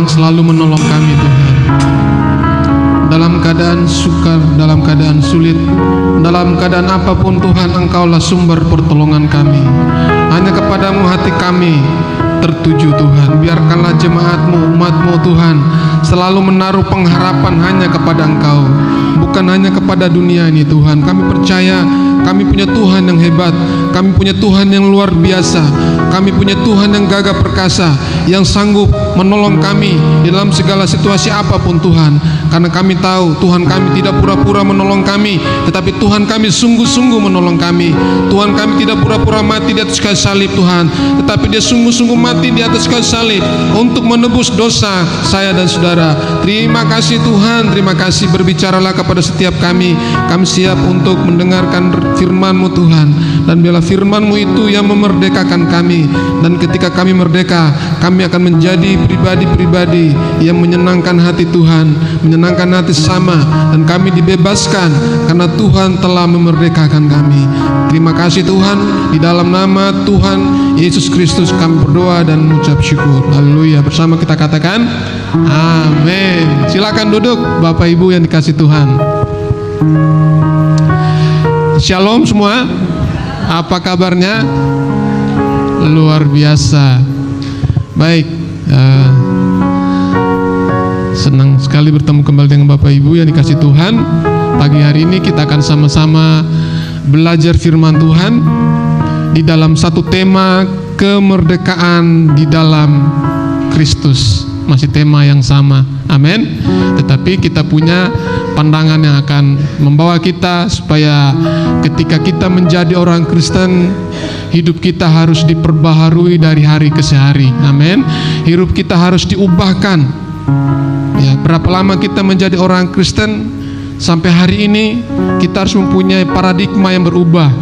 yang selalu menolong kami Tuhan. Dalam keadaan sukar, dalam keadaan sulit, dalam keadaan apapun Tuhan, Engkaulah sumber pertolongan kami. Hanya kepadamu hati kami tertuju Tuhan. Biarkanlah jemaat-Mu, umat-Mu Tuhan selalu menaruh pengharapan hanya kepada Engkau, bukan hanya kepada dunia ini Tuhan. Kami percaya kami punya Tuhan yang hebat, kami punya Tuhan yang luar biasa, kami punya Tuhan yang gagah perkasa, yang sanggup menolong kami di dalam segala situasi apapun Tuhan. Karena kami tahu Tuhan kami tidak pura-pura menolong kami, tetapi Tuhan kami sungguh-sungguh menolong kami. Tuhan kami tidak pura-pura mati di atas kayu salib Tuhan, tetapi Dia sungguh-sungguh mati di atas kayu salib untuk menebus dosa saya dan saudara. Terima kasih Tuhan, terima kasih. Berbicaralah kepada setiap kami. Kami siap untuk mendengarkan firman-Mu Tuhan, dan biarlah firman-Mu itu yang memerdekakan kami. Dan ketika kami merdeka, kami akan menjadi pribadi-pribadi yang menyenangkan hati Tuhan, menyenangkan hati sesama, dan kami dibebaskan karena Tuhan telah memerdekakan kami. Terima kasih Tuhan, di dalam nama Tuhan Yesus Kristus kami berdoa dan mengucap syukur. Haleluya. Bersama kita katakan amin. Silakan duduk Bapak Ibu yang dikasih Tuhan. Shalom semua. Apa kabarnya? Luar biasa. Baik, senang sekali bertemu kembali dengan Bapak Ibu yang dikasih Tuhan. Pagi hari ini kita akan sama-sama belajar firman Tuhan di dalam satu tema, kemerdekaan di dalam Kristus. Masih tema yang sama, amin. Tetapi kita punya pandangan yang akan membawa kita supaya ketika kita menjadi orang Kristen, hidup kita harus diperbaharui dari hari ke hari, amin. Hidup kita harus diubahkan. Ya, berapa lama kita menjadi orang Kristen, sampai hari ini kita harus mempunyai paradigma yang berubah.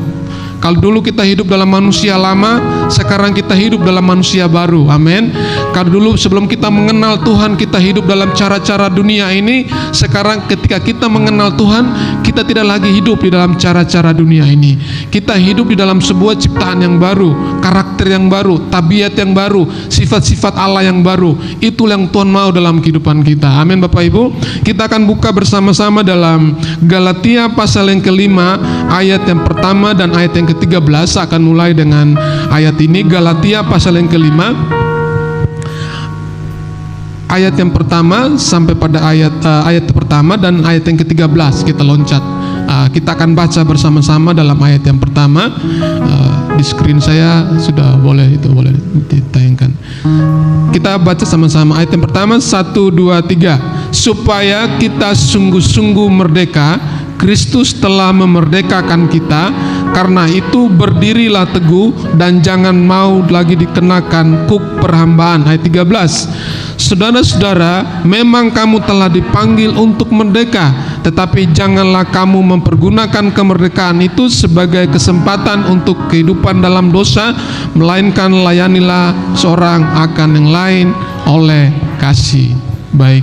Kalau dulu kita hidup dalam manusia lama, sekarang kita hidup dalam manusia baru, amin. Kalau dulu sebelum kita mengenal Tuhan, kita hidup dalam cara-cara dunia ini. Sekarang ketika kita mengenal Tuhan, kita tidak lagi hidup di dalam cara-cara dunia ini. Kita hidup di dalam sebuah ciptaan yang baru, karakter yang baru, tabiat yang baru, sifat-sifat Allah yang baru. Itu yang Tuhan mau dalam kehidupan kita, amin Bapak Ibu. Kita akan buka bersama-sama dalam Galatia pasal yang kelima, ayat yang pertama dan ayat yang ke-13. Akan mulai dengan ayat ini, Galatia pasal yang kelima, ayat yang pertama sampai pada ayat pertama dan ayat yang ke-13. Kita loncat. Kita akan baca bersama-sama dalam ayat yang pertama. Di screen saya sudah boleh ditayangkan. Kita baca sama-sama ayat yang pertama, 1, 2, 3. Supaya kita sungguh-sungguh merdeka, Kristus telah memerdekakan kita. Karena itu berdirilah teguh dan jangan mau lagi dikenakan kuk perhambaan. Ayat 13. Saudara-saudara, memang kamu telah dipanggil untuk merdeka, tetapi janganlah kamu mempergunakan kemerdekaan itu sebagai kesempatan untuk kehidupan dalam dosa, melainkan layanilah seorang akan yang lain oleh kasih. Baik,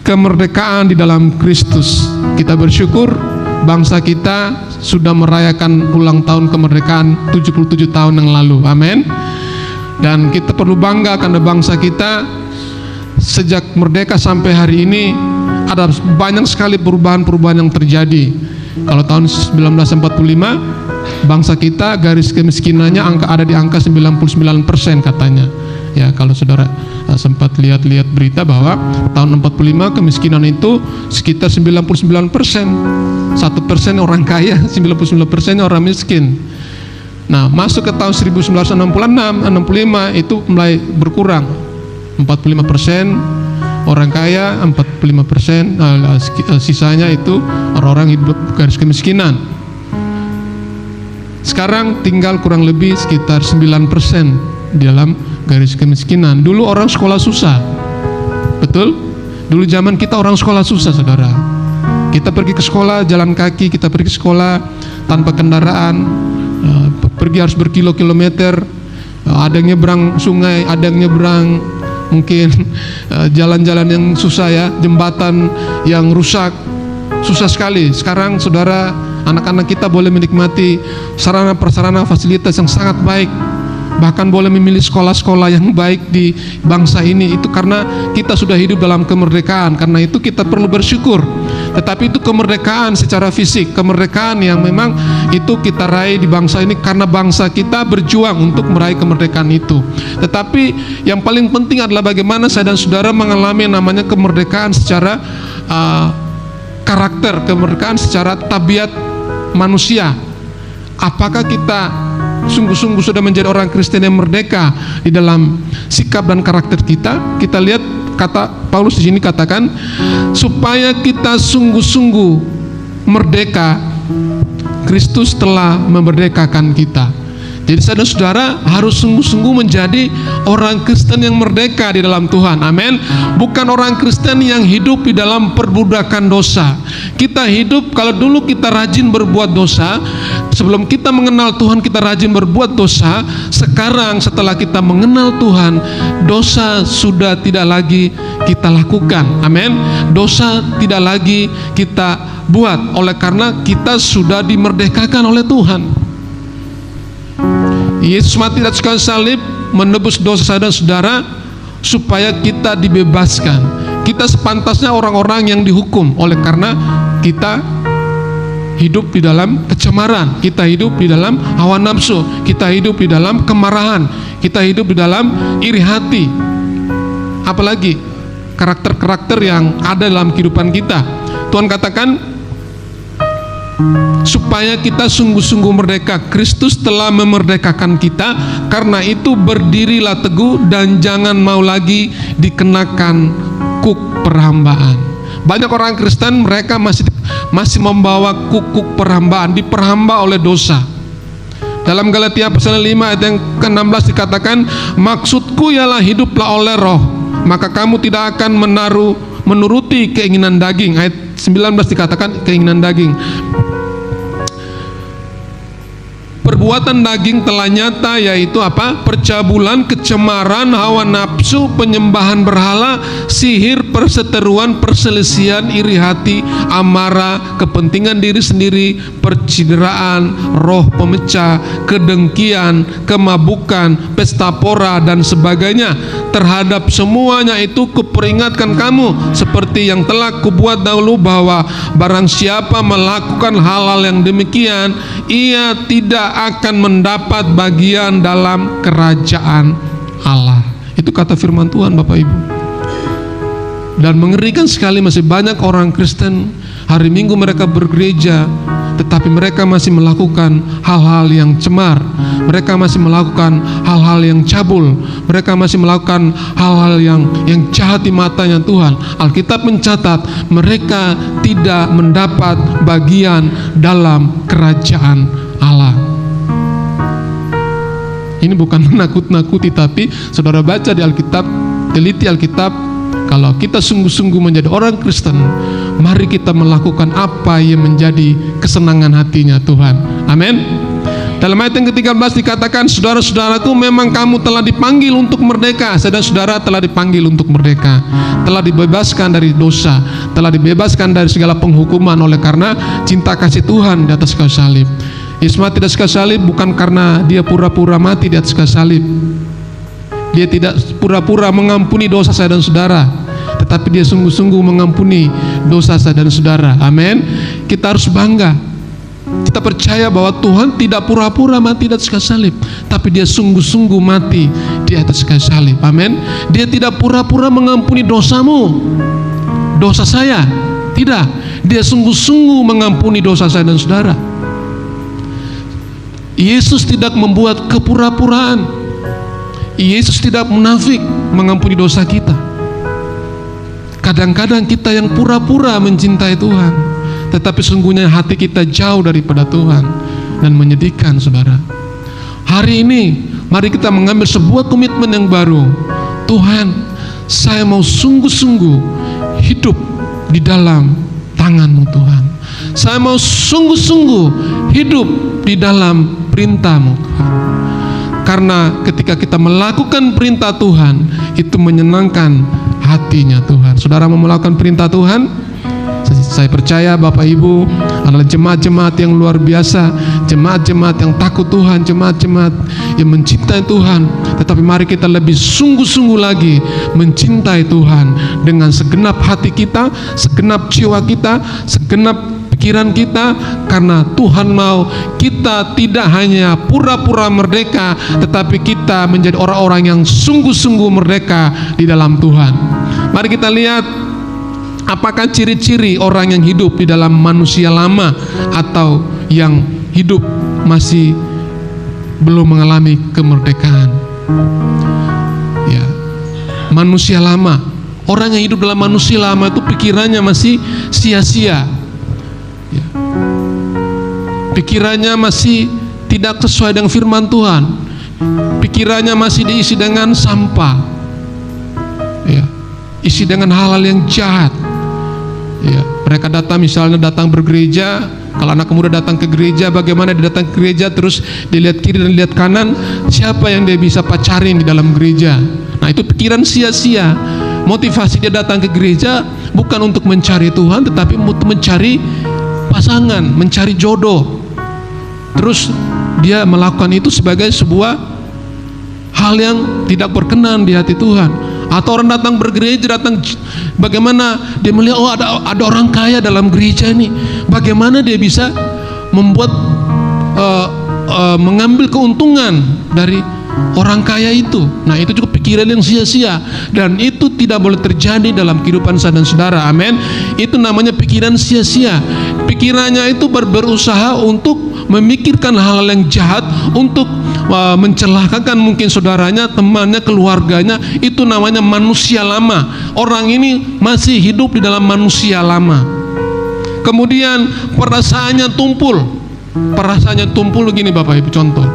kemerdekaan di dalam Kristus. Kita bersyukur bangsa kita sudah merayakan ulang tahun kemerdekaan 77 tahun yang lalu, amin. Dan kita perlu bangga karena bangsa kita sejak merdeka sampai hari ini ada banyak sekali perubahan-perubahan yang terjadi. Kalau tahun 1945 bangsa kita garis kemiskinannya ada di angka 99% katanya. Ya, kalau saudara sempat lihat-lihat berita bahwa tahun 45 kemiskinan itu sekitar 99%. 1% orang kaya, 99% orang miskin. Nah, masuk ke tahun 1965 itu mulai berkurang. 45% orang kaya, 45% sisanya itu orang-orang hidup garis kemiskinan. Sekarang tinggal kurang lebih sekitar 9% di dalam garis kemiskinan. Dulu orang sekolah susah, betul? Dulu zaman kita orang sekolah susah, saudara. Kita pergi ke sekolah jalan kaki, kita pergi ke sekolah tanpa kendaraan, pergi harus berkilo-kilometer, ada yang nyebrang sungai, ada yang nyebrang mungkin jalan-jalan yang susah ya, jembatan yang rusak, susah sekali. Sekarang saudara, anak-anak kita boleh menikmati sarana prasarana fasilitas yang sangat baik. bahkan boleh memilih sekolah-sekolah yang baik di bangsa ini. Itu karena kita sudah hidup dalam kemerdekaan. Karena itu kita perlu bersyukur. Tetapi itu kemerdekaan secara fisik, kemerdekaan yang memang itu kita raih di bangsa ini karena bangsa kita berjuang untuk meraih kemerdekaan itu. Tetapi yang paling penting adalah bagaimana saya dan saudara mengalami yang namanya kemerdekaan secara karakter, kemerdekaan secara tabiat manusia. Apakah kita sungguh-sungguh sudah menjadi orang Kristen yang merdeka di dalam sikap dan karakter kita? Kita lihat kata Paulus di sini katakan, supaya kita sungguh-sungguh merdeka, Kristus telah memerdekakan kita. Jadi saudara-saudara harus sungguh-sungguh menjadi orang Kristen yang merdeka di dalam Tuhan. Amin. Bukan orang Kristen yang hidup di dalam perbudakan dosa. Kita hidup, kalau dulu kita rajin berbuat dosa, sebelum kita mengenal Tuhan kita rajin berbuat dosa. Sekarang setelah kita mengenal Tuhan, dosa sudah tidak lagi kita lakukan. Amin. Dosa tidak lagi kita buat, oleh karena kita sudah dimerdekakan oleh Tuhan. Yesus mati di atas kayu salib menebus dosa saya dan saudara supaya kita dibebaskan. Kita sepantasnya orang-orang yang dihukum oleh karena kita hidup di dalam kecemaran, kita hidup di dalam hawa nafsu, kita hidup di dalam kemarahan, kita hidup di dalam iri hati. Apalagi karakter-karakter yang ada dalam kehidupan kita. Tuhan katakan supaya kita sungguh-sungguh merdeka. Kristus telah memerdekakan kita. Karena itu berdirilah teguh dan jangan mau lagi dikenakan kuk perhambaan. Banyak orang Kristen mereka masih membawa kuk perhambaan, diperhamba oleh dosa. Dalam Galatia pasal 5 ayat yang ke-16 dikatakan, maksudku ialah hiduplah oleh roh, maka kamu tidak akan menuruti keinginan daging. Ayat 19 dikatakan keinginan daging. Perbuatan daging telah nyata, yaitu apa? Percabulan, kecemaran, hawa nafsu, penyembahan berhala, sihir, perseteruan, perselisihan, iri hati, amarah, kepentingan diri sendiri, percideraan, roh pemecah, kedengkian, kemabukan, pesta pora, dan sebagainya. Terhadap semuanya itu kuperingatkan kamu, seperti yang telah kubuat dahulu, bahwa barang siapa melakukan hal-hal yang demikian, ia tidak akan mendapat bagian dalam kerajaan Allah. Itu kata firman Tuhan, Bapak Ibu. Dan mengerikan sekali, masih banyak orang Kristen hari Minggu mereka bergereja, tetapi mereka masih melakukan hal-hal yang cemar, mereka masih melakukan hal-hal yang cabul, mereka masih melakukan hal-hal yang jahat di matanya Tuhan. Alkitab mencatat mereka tidak mendapat bagian dalam kerajaan Allah. Ini bukan menakut-nakuti, tapi saudara baca di Alkitab, teliti Alkitab. Kalau kita sungguh-sungguh menjadi orang Kristen, mari kita melakukan apa yang menjadi kesenangan hatinya Tuhan. Amin. Dalam ayat yang ke-13 dikatakan, saudara-saudaraku, memang kamu telah dipanggil untuk merdeka. Saudara-saudara telah dipanggil untuk merdeka, telah dibebaskan dari dosa, telah dibebaskan dari segala penghukuman oleh karena cinta kasih Tuhan di atas kayu salib. Yesus mati di atas kayu salib bukan karena dia pura-pura mati di atas kayu salib. Dia tidak pura-pura mengampuni dosa saya dan saudara, tetapi dia sungguh-sungguh mengampuni dosa saya dan saudara. Amin. Kita harus bangga. Kita percaya bahwa Tuhan tidak pura-pura mati di atas kayu salib, tapi dia sungguh-sungguh mati di atas kayu salib. Amin. Dia tidak pura-pura mengampuni dosamu, dosa saya. Tidak. Dia sungguh-sungguh mengampuni dosa saya dan saudara. Yesus tidak membuat kepura-puraan. Yesus tidak munafik mengampuni dosa kita. Kadang-kadang kita yang pura-pura mencintai Tuhan, tetapi sungguhnya hati kita jauh daripada Tuhan, dan menyedihkan saudara. Hari ini mari kita mengambil sebuah komitmen yang baru. Tuhan, saya mau sungguh-sungguh hidup di dalam tangan-Mu Tuhan. Saya mau sungguh-sungguh hidup di dalam perintah-Mu Tuhan. Karena ketika kita melakukan perintah Tuhan, itu menyenangkan hatinya Tuhan. Saudara mau melakukan perintah Tuhan? Saya Saya percaya Bapak Ibu adalah jemaat-jemaat yang luar biasa, jemaat-jemaat yang takut Tuhan, jemaat-jemaat yang mencintai Tuhan. Tetapi mari kita lebih sungguh-sungguh lagi mencintai Tuhan dengan segenap hati kita, segenap jiwa kita, segenap pikiran kita, karena Tuhan mau kita tidak hanya pura-pura merdeka, tetapi kita menjadi orang-orang yang sungguh-sungguh merdeka di dalam Tuhan. Mari kita lihat apakah ciri-ciri orang yang hidup di dalam manusia lama atau yang hidup masih belum mengalami kemerdekaan. Ya, manusia lama, orang yang hidup dalam manusia lama itu pikirannya masih sia-sia. Ya. Pikirannya masih tidak sesuai dengan firman Tuhan. Pikirannya masih diisi dengan sampah. Ya. Isi dengan hal-hal yang jahat. Ya, mereka datang bergereja. Kalau anak muda datang ke gereja, bagaimana dia datang ke gereja terus dilihat kiri dan lihat kanan, siapa yang dia bisa pacarin di dalam gereja. Nah, itu pikiran sia-sia. Motivasi dia datang ke gereja bukan untuk mencari Tuhan, tetapi untuk mencari pasangan, mencari jodoh. Terus dia melakukan itu sebagai sebuah hal yang tidak berkenan di hati Tuhan. Atau orang datang bergereja, bagaimana dia melihat, oh ada orang kaya dalam gereja ini, bagaimana dia bisa membuat mengambil keuntungan dari orang kaya itu. Nah, itu juga pikiran yang sia-sia, dan itu tidak boleh terjadi dalam kehidupan saya dan saudara. Amin. Itu namanya pikiran sia-sia. Pikirannya itu berusaha untuk memikirkan hal-hal yang jahat, untuk mencelakakan mungkin saudaranya, temannya, keluarganya. Itu namanya manusia lama. Orang ini masih hidup di dalam manusia lama. Kemudian perasaannya tumpul. Perasaannya tumpul begini Bapak Ibu, contoh.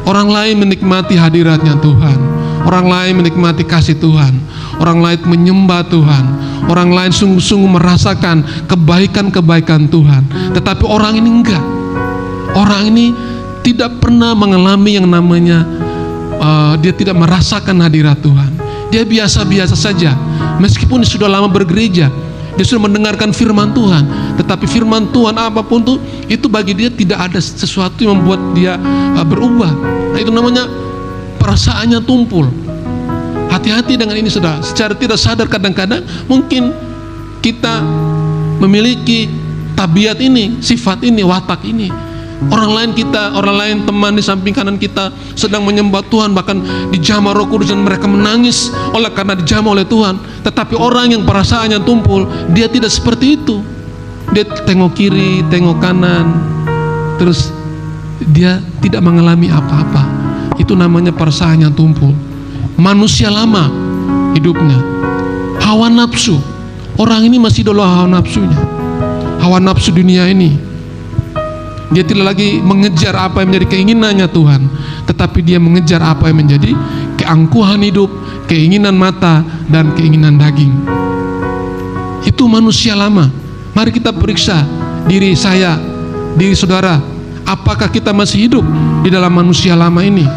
Orang lain menikmati hadiratnya Tuhan, orang lain menikmati kasih Tuhan, orang lain menyembah Tuhan, orang lain sungguh-sungguh merasakan kebaikan-kebaikan Tuhan. Tetapi orang ini enggak. Orang ini tidak pernah mengalami yang namanya dia tidak merasakan hadirat Tuhan. Dia biasa-biasa saja. Meskipun sudah lama bergereja, dia sudah mendengarkan firman Tuhan, tetapi firman Tuhan apapun itu bagi dia tidak ada sesuatu yang membuat dia berubah. Nah, itu namanya perasaannya tumpul. Hati-hati dengan ini saudara. Secara tidak sadar kadang-kadang mungkin kita memiliki tabiat ini, sifat ini, watak ini. Orang lain teman di samping kanan kita sedang menyembah Tuhan, bahkan dijamah Roh Kudus dan mereka menangis oleh karena dijamah oleh Tuhan. Tetapi orang yang perasaannya tumpul, dia tidak seperti itu. Dia tengok kiri, tengok kanan, terus dia tidak mengalami apa-apa. Itu namanya perasaannya tumpul. Manusia lama hidupnya, hawa nafsu. Orang ini masih dulu hawa nafsunya, hawa nafsu dunia ini. Dia tidak lagi mengejar apa yang menjadi keinginannya Tuhan, tetapi dia mengejar apa yang menjadi keangkuhan hidup, keinginan mata, dan keinginan daging. Itu manusia lama. Mari kita periksa diri saya, diri saudara. Apakah kita masih hidup di dalam manusia lama ini?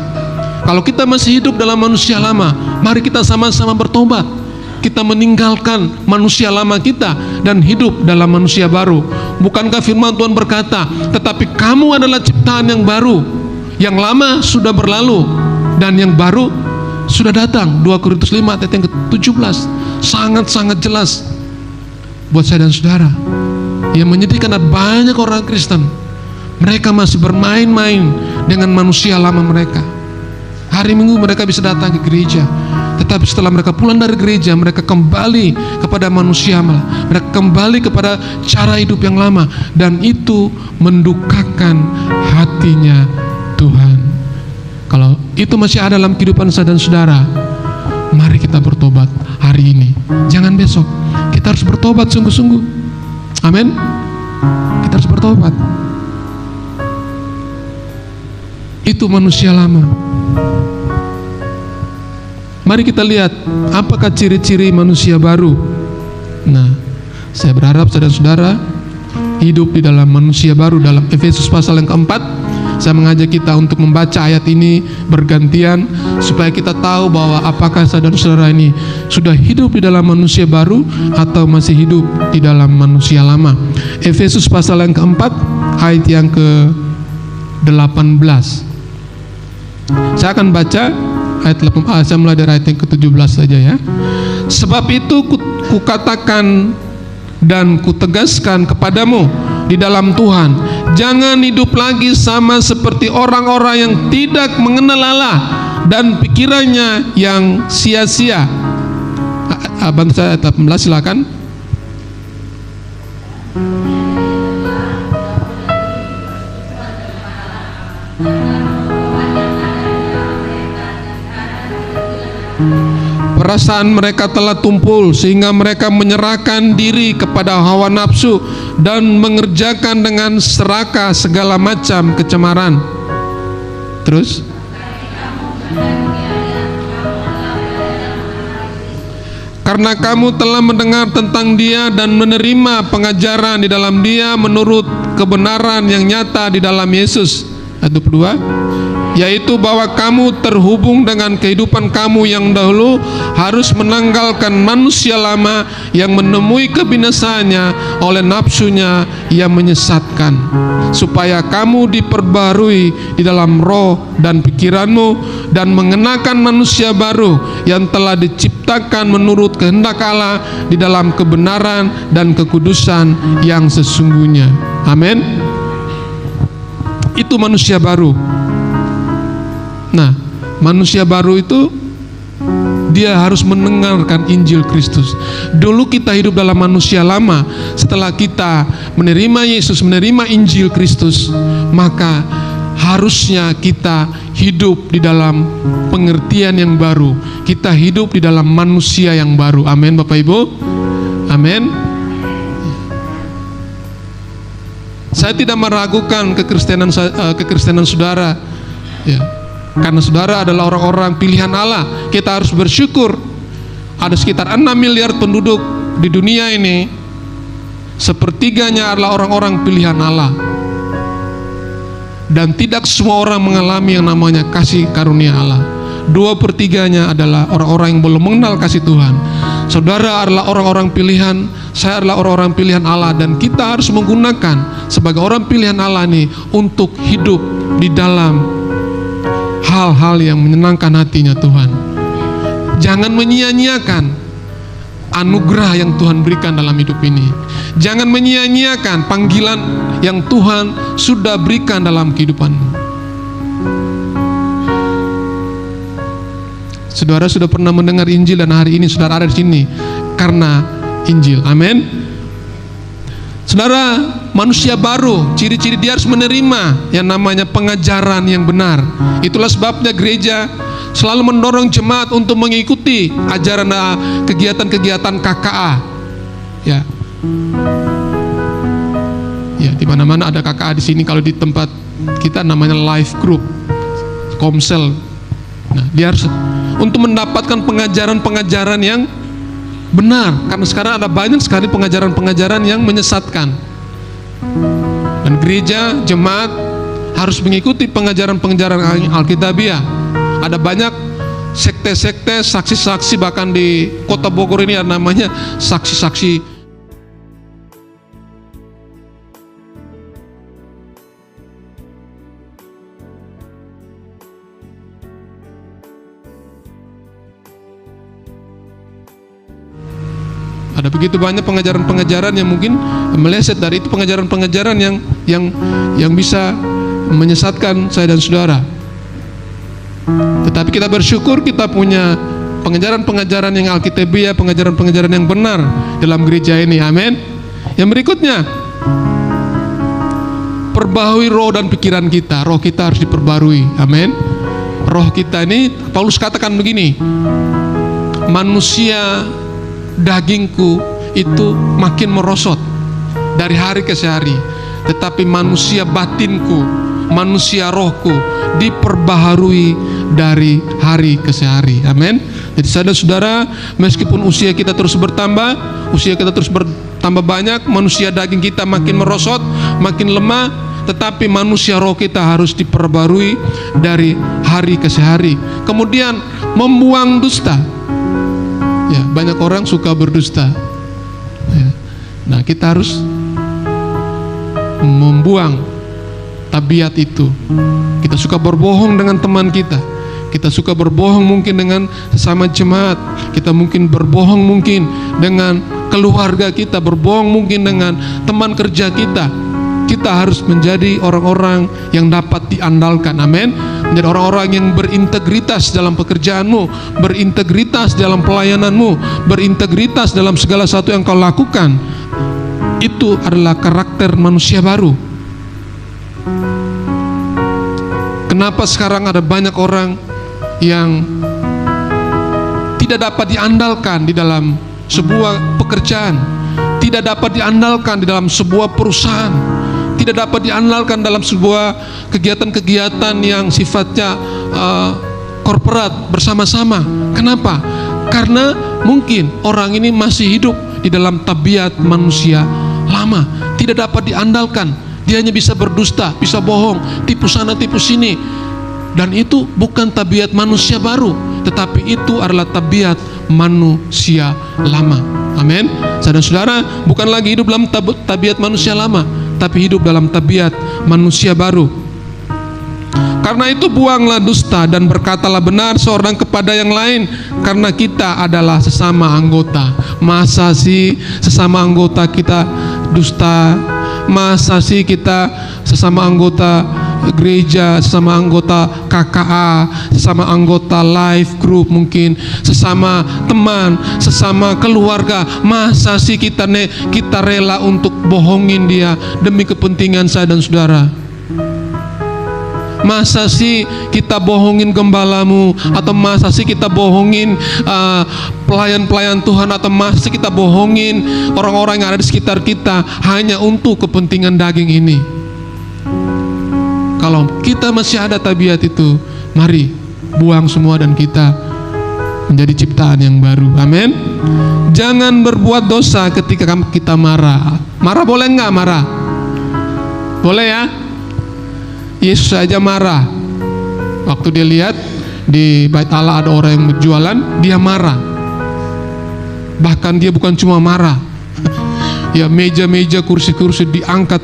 Kalau kita masih hidup dalam manusia lama, mari kita sama-sama bertobat. Kita meninggalkan manusia lama kita dan hidup dalam manusia baru. Bukankah firman Tuhan berkata, tetapi kamu adalah ciptaan yang baru, yang lama sudah berlalu dan yang baru sudah datang. 2 Korintus 5 ayat yang ke-17. Sangat-sangat jelas buat saya dan saudara. Yang menyedihkan ada banyak orang Kristen, mereka masih bermain-main dengan manusia lama mereka. Hari Minggu mereka bisa datang ke gereja, tetapi setelah mereka pulang dari gereja, mereka kembali kepada manusia, mereka kembali kepada cara hidup yang lama, dan itu mendukakan hatinya Tuhan. Kalau itu masih ada dalam kehidupan saya dan saudara, mari kita bertobat hari ini, jangan besok. Kita harus bertobat sungguh-sungguh. Amin. Kita harus bertobat. Itu manusia lama. Mari kita lihat apakah ciri-ciri manusia baru. Nah, saya berharap saudara-saudara hidup di dalam manusia baru. Dalam Efesus pasal yang keempat, Saya mengajak kita untuk membaca ayat ini bergantian supaya kita tahu bahwa apakah saudara-saudara ini sudah hidup di dalam manusia baru atau masih hidup di dalam manusia lama. Efesus pasal yang keempat ayat yang ke-18. Saya akan baca ayat 8, saya mulai dari ayat yang ke-17 saja ya. Sebab itu kukatakan dan kutegaskan kepadamu di dalam Tuhan, jangan hidup lagi sama seperti orang-orang yang tidak mengenal Allah dan pikirannya yang sia-sia. Abang saya ayat 18, silakan. Perasaan mereka telah tumpul sehingga mereka menyerahkan diri kepada hawa nafsu dan mengerjakan dengan serakah segala macam kecemaran. Terus, karena kamu telah mendengar tentang Dia dan menerima pengajaran di dalam Dia menurut kebenaran yang nyata di dalam Yesus. Ayat 22, yaitu bahwa kamu terhubung dengan kehidupan kamu yang dahulu, harus menanggalkan manusia lama yang menemui kebinasaannya oleh nafsunya yang menyesatkan, supaya kamu diperbarui di dalam roh dan pikiranmu dan mengenakan manusia baru yang telah diciptakan menurut kehendak Allah di dalam kebenaran dan kekudusan yang sesungguhnya. Amin. Itu manusia baru. Nah, manusia baru itu dia harus mendengarkan Injil Kristus. Dulu kita hidup dalam manusia lama. Setelah kita menerima Yesus, menerima Injil Kristus, maka harusnya kita hidup di dalam pengertian yang baru. Kita hidup di dalam manusia yang baru. Amin, Bapak Ibu. Amin. Saya tidak meragukan kekristenan saudara, ya. Karena saudara adalah orang-orang pilihan Allah. Kita harus bersyukur. Ada sekitar 6 miliar penduduk di dunia ini, sepertiganya adalah orang-orang pilihan Allah. Dan tidak semua orang mengalami yang namanya kasih karunia Allah. 2/3 adalah orang-orang yang belum mengenal kasih Tuhan. Saudara adalah orang-orang pilihan, saya adalah orang-orang pilihan Allah, dan kita harus menggunakan sebagai orang pilihan Allah ini untuk hidup di dalam hal-hal yang menyenangkan hatinya Tuhan. Jangan menyia-nyiakan anugerah yang Tuhan berikan dalam hidup ini. Jangan menyia-nyiakan panggilan yang Tuhan sudah berikan dalam kehidupanmu. Saudara sudah pernah mendengar Injil dan hari ini saudara ada di sini karena Injil. Amin. Saudara, manusia baru, ciri-ciri dia harus menerima yang namanya pengajaran yang benar. Itulah sebabnya gereja selalu mendorong jemaat untuk mengikuti ajaran kegiatan-kegiatan KKA. Ya. Ya, di mana-mana ada KKA di sini. Kalau di tempat kita namanya life group, komsel. Nah, dia harus untuk mendapatkan pengajaran-pengajaran yang benar, karena sekarang ada banyak sekali pengajaran-pengajaran yang menyesatkan. Dan gereja, jemaat harus mengikuti pengajaran-pengajaran Alkitabiah. Ada banyak sekte-sekte, saksi-saksi, bahkan di kota Bogor ini ada namanya saksi-saksi. Ada begitu banyak pengajaran-pengajaran yang mungkin meleset dari itu, pengajaran-pengajaran yang bisa menyesatkan saya dan saudara. Tetapi kita bersyukur kita punya pengajaran-pengajaran yang Alkitabiah, pengajaran-pengajaran yang benar dalam gereja ini. Amin. Yang berikutnya, perbaharui roh dan pikiran kita. Roh kita harus diperbarui. Amin. Roh kita ini, Paulus katakan begini, manusia dagingku itu makin merosot dari hari ke hari, tetapi manusia batinku, manusia rohku diperbaharui dari hari ke hari. Amin. Jadi saudara-saudara, meskipun usia kita terus bertambah, usia kita terus bertambah banyak, manusia daging kita makin merosot, makin lemah, tetapi manusia roh kita harus diperbarui dari hari ke hari. Kemudian membuang dusta. Ya, banyak orang suka berdusta. Ya. Nah, kita harus membuang tabiat itu. Kita suka berbohong dengan teman kita. Kita suka berbohong mungkin dengan sesama jemaat. Kita mungkin berbohong mungkin dengan keluarga kita, berbohong mungkin dengan teman kerja kita. Kita harus menjadi orang-orang yang dapat diandalkan. Amin. Menjadi orang-orang yang berintegritas dalam pekerjaanmu, berintegritas dalam pelayananmu, berintegritas dalam segala sesuatu yang kau lakukan. Itu adalah karakter manusia baru. Kenapa sekarang ada banyak orang yang tidak dapat diandalkan di dalam sebuah pekerjaan, tidak dapat diandalkan di dalam sebuah perusahaan, tidak dapat diandalkan dalam sebuah kegiatan-kegiatan yang sifatnya korporat bersama-sama. Kenapa? Karena mungkin orang ini masih hidup di dalam tabiat manusia lama, tidak dapat diandalkan. Dia hanya bisa berdusta, bisa bohong, tipu sana tipu sini. Dan itu bukan tabiat manusia baru, tetapi itu adalah tabiat manusia lama. Amin. Saudara-saudara, bukan lagi hidup dalam tabiat manusia lama, tapi hidup dalam tabiat manusia baru. Karena itu buanglah dusta dan berkatalah benar seorang kepada yang lain, karena kita adalah sesama anggota. Masa sih sesama anggota kita dusta? Masa sih kita sesama anggota gereja, sesama anggota KKA, sesama anggota life group, mungkin sesama teman, sesama keluarga, masa sih kita rela untuk bohongin dia demi kepentingan saya dan saudara? Masa sih kita bohongin gembalamu, atau masa sih kita bohongin pelayan-pelayan Tuhan, atau masa sih kita bohongin orang-orang yang ada di sekitar kita hanya untuk kepentingan daging ini? Kalau kita masih ada tabiat itu, mari buang semua dan kita menjadi ciptaan yang baru. Amin. Jangan berbuat dosa ketika kita marah. Marah boleh nggak? Marah boleh ya. Yesus saja marah. Waktu dia lihat di bait Allah ada orang yang berjualan, dia marah. Bahkan dia bukan cuma marah, ya, meja-meja, kursi-kursi diangkat,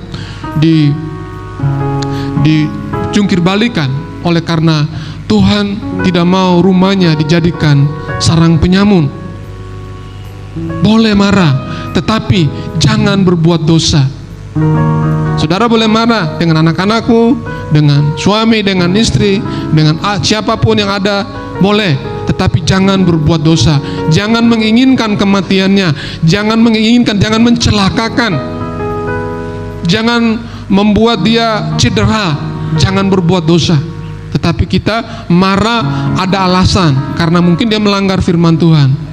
dijungkir balikan, oleh karena Tuhan tidak mau rumahnya dijadikan sarang penyamun. Boleh marah, tetapi jangan berbuat dosa. Saudara boleh marah dengan anak-anakmu, dengan suami, dengan istri, dengan siapapun yang ada, boleh, tetapi jangan berbuat dosa. Jangan menginginkan kematiannya, jangan mencelakakan, jangan membuat dia cedera. Jangan berbuat dosa. Tetapi kita marah ada alasan, karena mungkin dia melanggar firman Tuhan.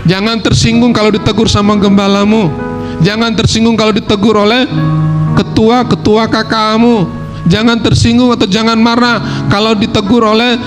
Jangan tersinggung kalau ditegur sama gembalamu. Jangan tersinggung kalau ditegur oleh ketua KKA-mu. Jangan tersinggung atau jangan marah kalau ditegur oleh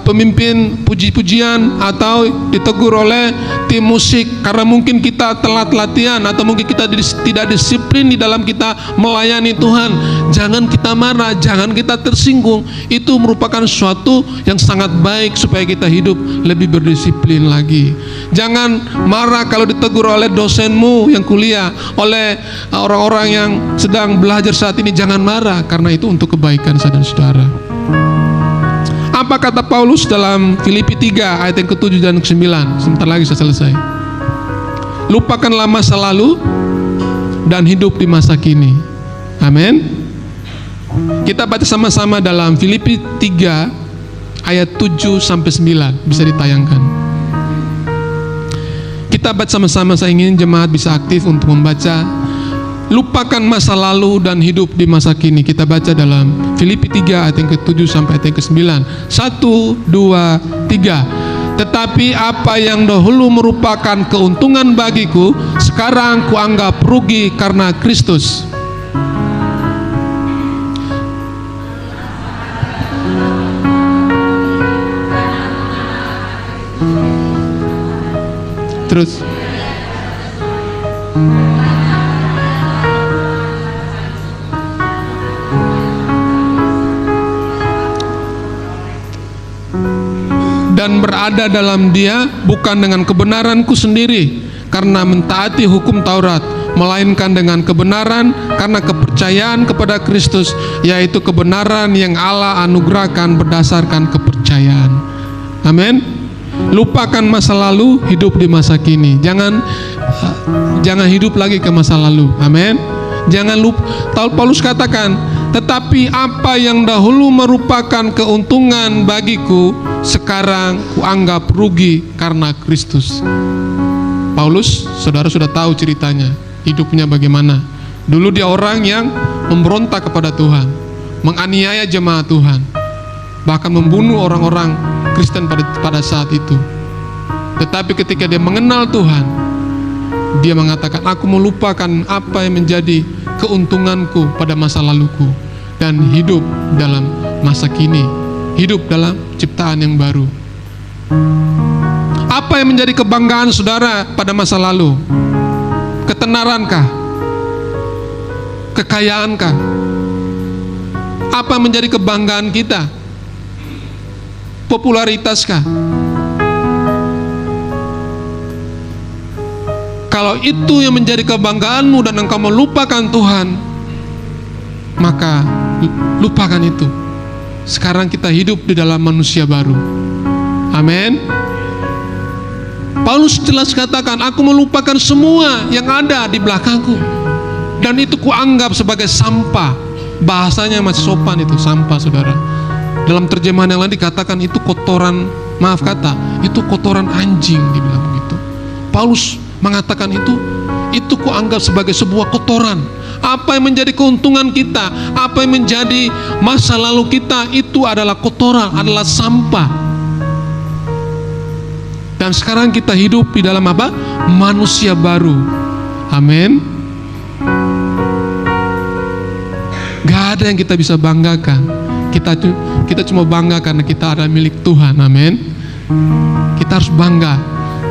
pemimpin puji-pujian, atau ditegur oleh tim musik karena mungkin kita telat latihan, atau mungkin kita tidak disiplin di dalam kita melayani Tuhan. Jangan kita marah, jangan kita tersinggung. Itu merupakan sesuatu yang sangat baik supaya kita hidup lebih berdisiplin lagi. Jangan marah kalau ditegur oleh dosenmu yang kuliah, oleh orang-orang yang sedang belajar saat ini. Jangan marah, karena itu untuk kebaikan saya dan saudara. Apa kata Paulus dalam Filipi 3 ayat yang ke-7 dan ke-9? Sebentar lagi saya selesai. Lupakanlah masa lalu dan hidup di masa kini. Amin. Kita baca sama-sama dalam Filipi 3 ayat 7 sampai 9. Bisa ditayangkan. Kita baca sama-sama. Saya ingin jemaat bisa aktif untuk membaca. Lupakan masa lalu dan hidup di masa kini. Kita baca dalam Filipi 3 ayat yang ke-7 sampai ayat yang ke-9. 1, 2, 3. Tetapi apa yang dahulu merupakan keuntungan bagiku, sekarang kuanggap rugi karena Kristus. Terus. dan berada dalam Dia bukan dengan kebenaranku sendiri karena mentaati hukum Taurat, melainkan dengan kebenaran karena kepercayaan kepada Kristus, yaitu kebenaran yang Allah anugerahkan berdasarkan kepercayaan. Amin. Lupakan masa lalu, hidup di masa kini. Jangan hidup lagi ke masa lalu. Amin. Jangan lupa. Paulus katakan, tetapi apa yang dahulu merupakan keuntungan bagiku, sekarang kuanggap rugi karena Kristus. Paulus, saudara sudah tahu ceritanya, hidupnya bagaimana. Dulu dia orang yang memberontak kepada Tuhan, menganiaya jemaat Tuhan, bahkan membunuh orang-orang Kristen pada saat itu. Tetapi ketika dia mengenal Tuhan, dia mengatakan, aku melupakan apa yang menjadi keuntunganku pada masa laluku dan hidup dalam masa kini, hidup dalam ciptaan yang baru. Apa yang menjadi kebanggaan saudara pada masa lalu? Ketenarankah? Kekayaankah? Apa yang menjadi kebanggaan kita? Popularitaskah? Kalau itu yang menjadi kebanggaanmu dan engkau melupakan Tuhan, maka lupakan itu. Sekarang kita hidup di dalam manusia baru. Amin. Paulus jelas katakan, aku melupakan semua yang ada di belakangku, dan itu kuanggap sebagai sampah. Bahasanya masih sopan itu, sampah saudara. Dalam terjemahan yang lain dikatakan itu kotoran, maaf kata, itu kotoran anjing, dibilang begitu. Paulus mengatakan itu kuanggap sebagai sebuah kotoran. Apa yang menjadi keuntungan kita, apa yang menjadi masa lalu kita, itu adalah kotoran, adalah sampah. Dan sekarang kita hidup di dalam apa? Manusia baru. Amin. Gak ada yang kita bisa banggakan. Kita cuma bangga karena kita adalah milik Tuhan. Amin. Kita harus bangga.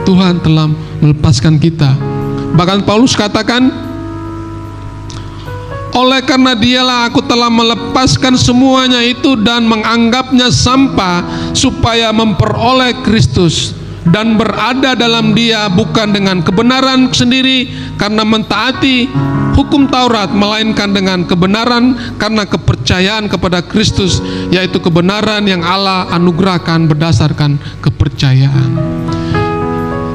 Tuhan telah melepaskan kita. Bahkan Paulus katakan, oleh karena Dialah aku telah melepaskan semuanya itu dan menganggapnya sampah, supaya memperoleh Kristus dan berada dalam Dia bukan dengan kebenaran sendiri karena mentaati hukum Taurat, melainkan dengan kebenaran karena kepercayaan kepada Kristus, yaitu kebenaran yang Allah anugerahkan berdasarkan kepercayaan.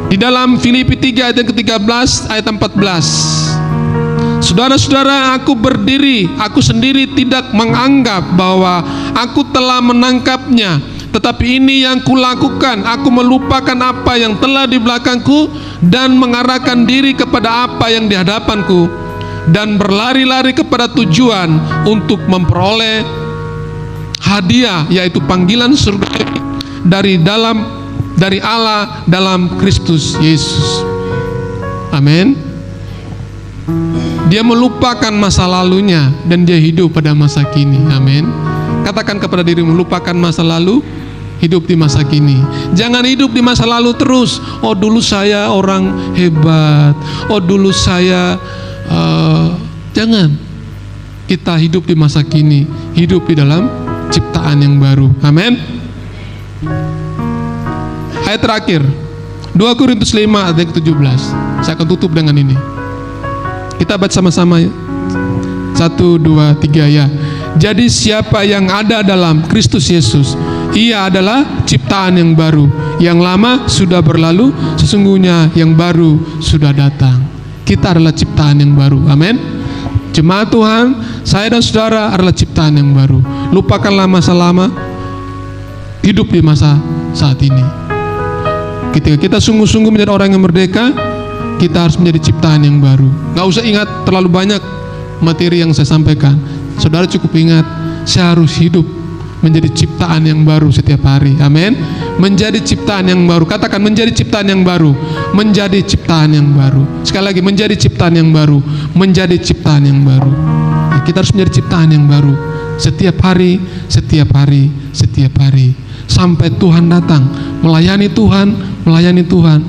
Di dalam Filipi 3 ayat ke-13 ayat 14, saudara-saudara, aku berdiri, aku sendiri tidak menganggap bahwa aku telah menangkapnya, tetapi ini yang kulakukan, aku melupakan apa yang telah di belakangku dan mengarahkan diri kepada apa yang di hadapanku, dan berlari-lari kepada tujuan untuk memperoleh hadiah, yaitu panggilan surga dari Allah dalam Kristus Yesus. Amin. Dia melupakan masa lalunya dan dia hidup pada masa kini. Amin. Katakan kepada dirimu, lupakan masa lalu, hidup di masa kini. Jangan hidup di masa lalu terus. Oh, dulu saya orang hebat. Oh, dulu saya jangan. Kita hidup di masa kini, hidup di dalam ciptaan yang baru. Amin. Ayat terakhir, 2 Korintus 5 ayat 17. Saya akan tutup dengan ini. Kita baca sama-sama ya. 1, 2, 3 ya. Jadi siapa yang ada dalam Kristus Yesus, ia adalah ciptaan yang baru. Yang lama sudah berlalu, sesungguhnya yang baru sudah datang. Kita adalah ciptaan yang baru. Amin. Jemaat Tuhan, saya dan saudara adalah ciptaan yang baru. Lupakanlah masa lama, hidup di masa saat ini. Ketika kita sungguh-sungguh menjadi orang yang merdeka, kita harus menjadi ciptaan yang baru. Gak usah ingat terlalu banyak materi yang saya sampaikan. Saudara cukup ingat, saya harus hidup menjadi ciptaan yang baru setiap hari. Amin. Menjadi ciptaan yang baru. Katakan, menjadi ciptaan yang baru. Menjadi ciptaan yang baru. Sekali lagi, menjadi ciptaan yang baru. Menjadi ciptaan yang baru. Ya, kita harus menjadi ciptaan yang baru. Setiap hari, setiap hari, setiap hari. Sampai Tuhan datang. Melayani Tuhan, melayani Tuhan,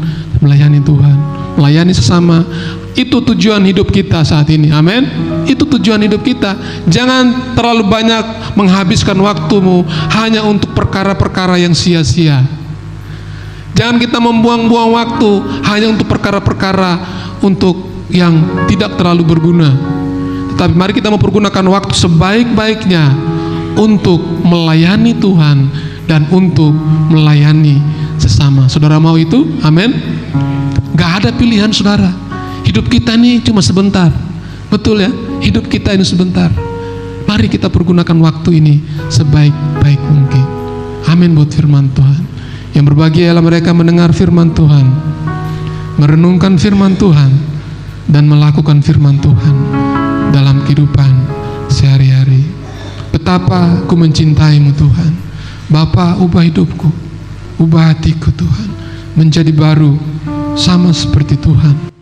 melayani Tuhan, melayani sesama. Itu tujuan hidup kita saat ini. Amin. Itu tujuan hidup kita. Jangan terlalu banyak menghabiskan waktumu hanya untuk perkara-perkara yang sia-sia. Jangan kita membuang-buang waktu hanya untuk perkara-perkara untuk yang tidak terlalu berguna. Tetapi mari kita mempergunakan waktu sebaik-baiknya untuk melayani Tuhan dan untuk melayani sesama. Saudara mau itu? Amin. Gak ada pilihan, saudara. Hidup kita ini cuma sebentar. Betul ya? Hidup kita ini sebentar. Mari kita pergunakan waktu ini sebaik-baik mungkin. Amin buat firman Tuhan. Yang berbahagia ialah mereka mendengar firman Tuhan, merenungkan firman Tuhan, dan melakukan firman Tuhan dalam kehidupan sehari-hari. Betapa ku mencintaimu Tuhan. Bapa, ubah hidupku, ubah hatiku Tuhan, menjadi baru sama seperti Tuhan.